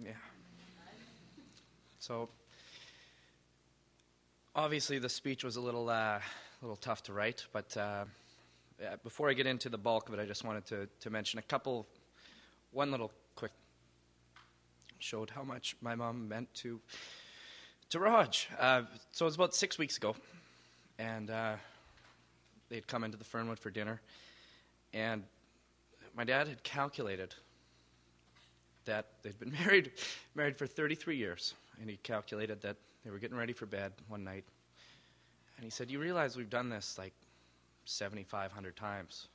Yeah. So obviously the speech was a little tough to write, but yeah, before I get into the bulk of it, I just wanted to mention one little quick showed how much my mom meant to Raj. So it was about 6 weeks ago, and they'd come into the Fernwood for dinner, and my dad had calculated that they'd been married for 33 years, and he calculated that they were getting ready for bed one night, and he said, "You realize we've done this like 7,500 times."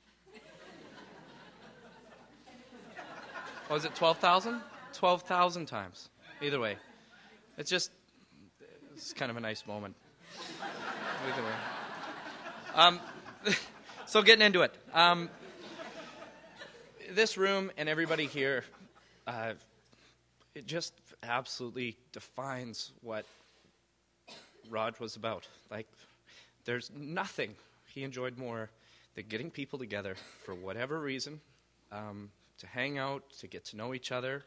What was it, 12,000? 12,000 times. Either way. It's kind of a nice moment. Either way. So getting into it. This room and everybody here, it just absolutely defines what Raj was about. Like, there's nothing he enjoyed more than getting people together for whatever reason, to hang out, to get to know each other.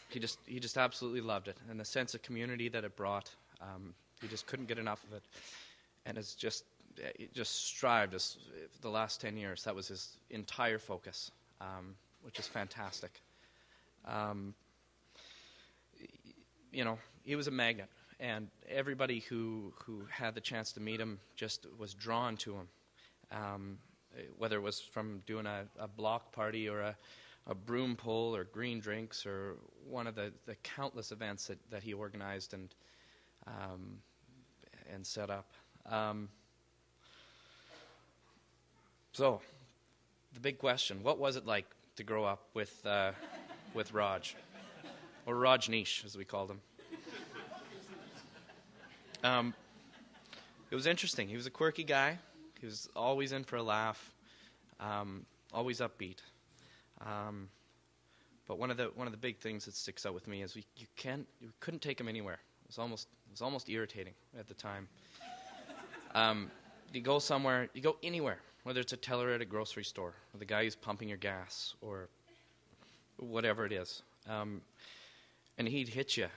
He just absolutely loved it, and the sense of community that it brought. He just couldn't get enough of it, and it just strived the last 10 years. That was his entire focus, which is fantastic. He was a magnet, and everybody who had the chance to meet him just was drawn to him. Whether it was from doing a block party or a broom pull or green drinks or one of the countless events that he organized and set up. So, the big question, what was it like to grow up with Raj? Or Rajneesh, as we called him. It was interesting. He was a quirky guy. He was always in for a laugh, always upbeat. But one of the big things that sticks out with me is you couldn't take him anywhere. It was almost irritating at the time. You go somewhere, you go anywhere, whether it's a teller at a grocery store, or the guy who's pumping your gas, or whatever it is, and he'd hit you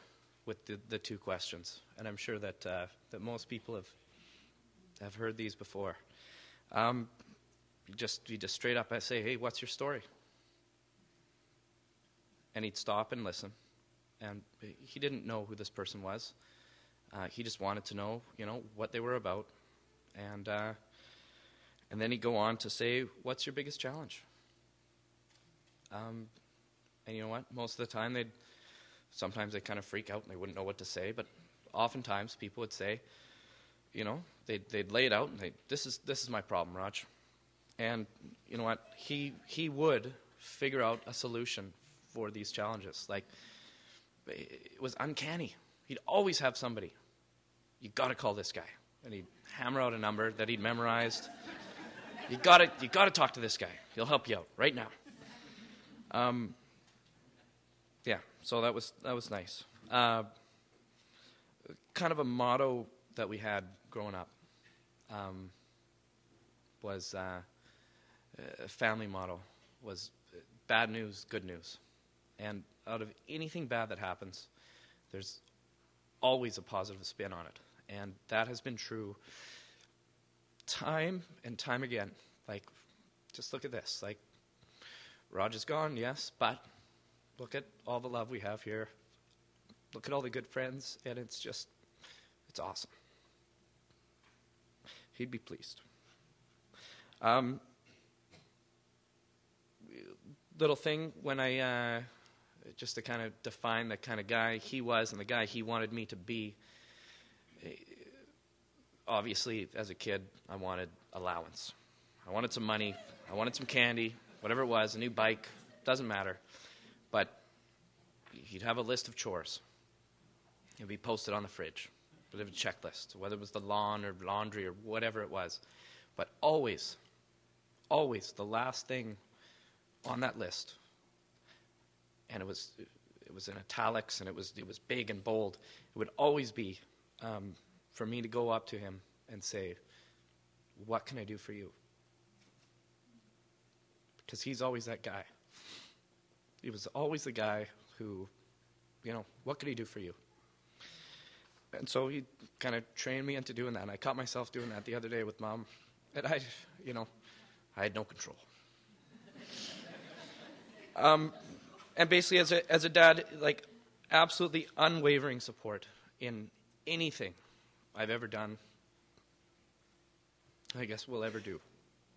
with the two questions. And I'm sure that most people have heard these before. You just straight up say, "Hey, what's your story?" And he'd stop and listen. And he didn't know who this person was. He just wanted to know, what they were about. And then he'd go on to say, "What's your biggest challenge?" And you know what? Most of the time, sometimes they'd kind of freak out and they wouldn't know what to say. But oftentimes, people would say, they'd lay it out and this is my problem, Raj. And you know what? He would figure out a solution for these challenges. Like, it was uncanny. He'd always have somebody. You got to call this guy, and he'd hammer out a number that he'd memorized. You got to talk to this guy. He'll help you out right now. Yeah. So that was nice. Kind of a motto that we had growing up was a family motto was bad news, good news. And out of anything bad that happens, there's always a positive spin on it. And that has been true time and time again. Like, just look at this. Like, Raj is gone, yes, but look at all the love we have here. Look at all the good friends, and it's awesome. He'd be pleased. Little thing when I... just to kind of define the kind of guy he was and the guy he wanted me to be. Obviously, as a kid, I wanted allowance. I wanted some money. I wanted some candy, whatever it was, a new bike, doesn't matter. But he'd have a list of chores. It would be posted on the fridge. A bit of a checklist, whether it was the lawn or laundry or whatever it was. But always the last thing on that list, and it was in italics, and it was big and bold. It would always be for me to go up to him and say, "What can I do for you?" Because he's always that guy. He was always the guy who, what could he do for you? And so he kind of trained me into doing that. And I caught myself doing that the other day with Mom. And I had no control. And basically, as a dad, like, absolutely unwavering support in anything I've ever done, I guess will ever do.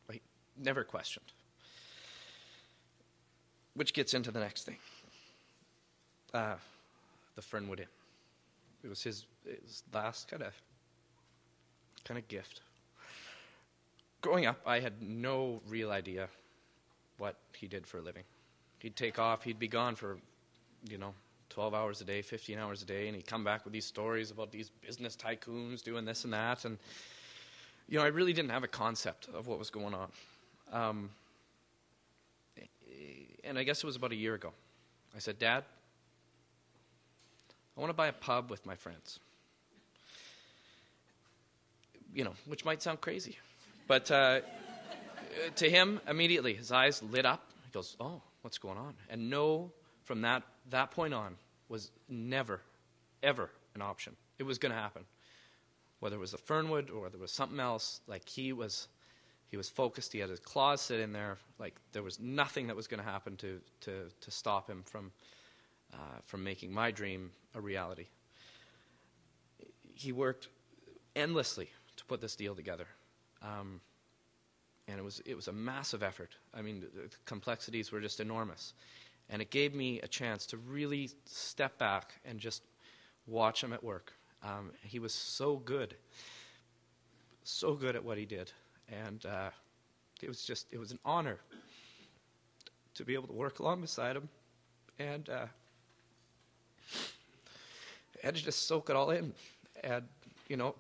Like, never questioned. Which gets into the next thing. The Fernwood Inn. It was his last kind of gift. Growing up, I had no real idea what he did for a living. He'd take off, he'd be gone for, 12 hours a day, 15 hours a day, and he'd come back with these stories about these business tycoons doing this and that, and, I really didn't have a concept of what was going on. And I guess it was about a year ago. I said, Dad, I want to buy a pub with my friends. Which might sound crazy. But to him, immediately, his eyes lit up. He goes, oh, what's going on? And no, from that point on, was never, ever an option. It was going to happen. Whether it was the Fernwood or whether it was something else, like he was focused. He had his claws set in there. Like there was nothing that was going to happen to stop him from making my dream a reality. He worked endlessly to put this deal together, and it was a massive effort. I mean, the complexities were just enormous, and it gave me a chance to really step back and just watch him at work. He was so good at what he did. And it was an honor to be able to work along beside him and to just soak it all in. And,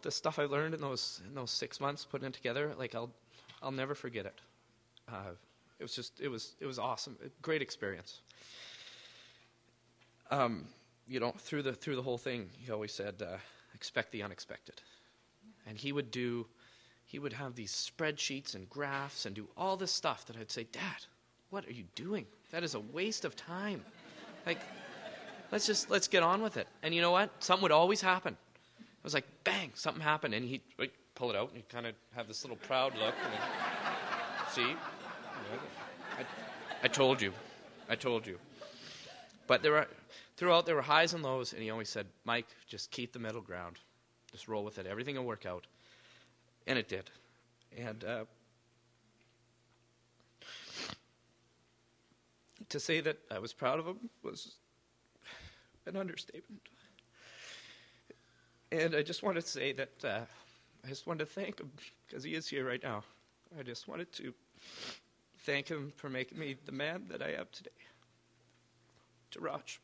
the stuff I learned in those 6 months putting it together, like I'll never forget it. It was awesome. A great experience. Through the whole thing, he always said, expect the unexpected. And he would have these spreadsheets and graphs and do all this stuff that I'd say, Dad, what are you doing? That is a waste of time. Like, let's get on with it. And you know what? Something would always happen. It was like, bang, something happened. And he'd pull it out and he'd kind of have this little proud look. And see? I told you. But throughout there were highs and lows, and he always said, Mike, just keep the middle ground. Just roll with it. Everything will work out. And it did. And to say that I was proud of him was an understatement. And I just wanted to say that I just wanted to thank him, because he is here right now. I just wanted to thank him for making me the man that I am today. To Raj.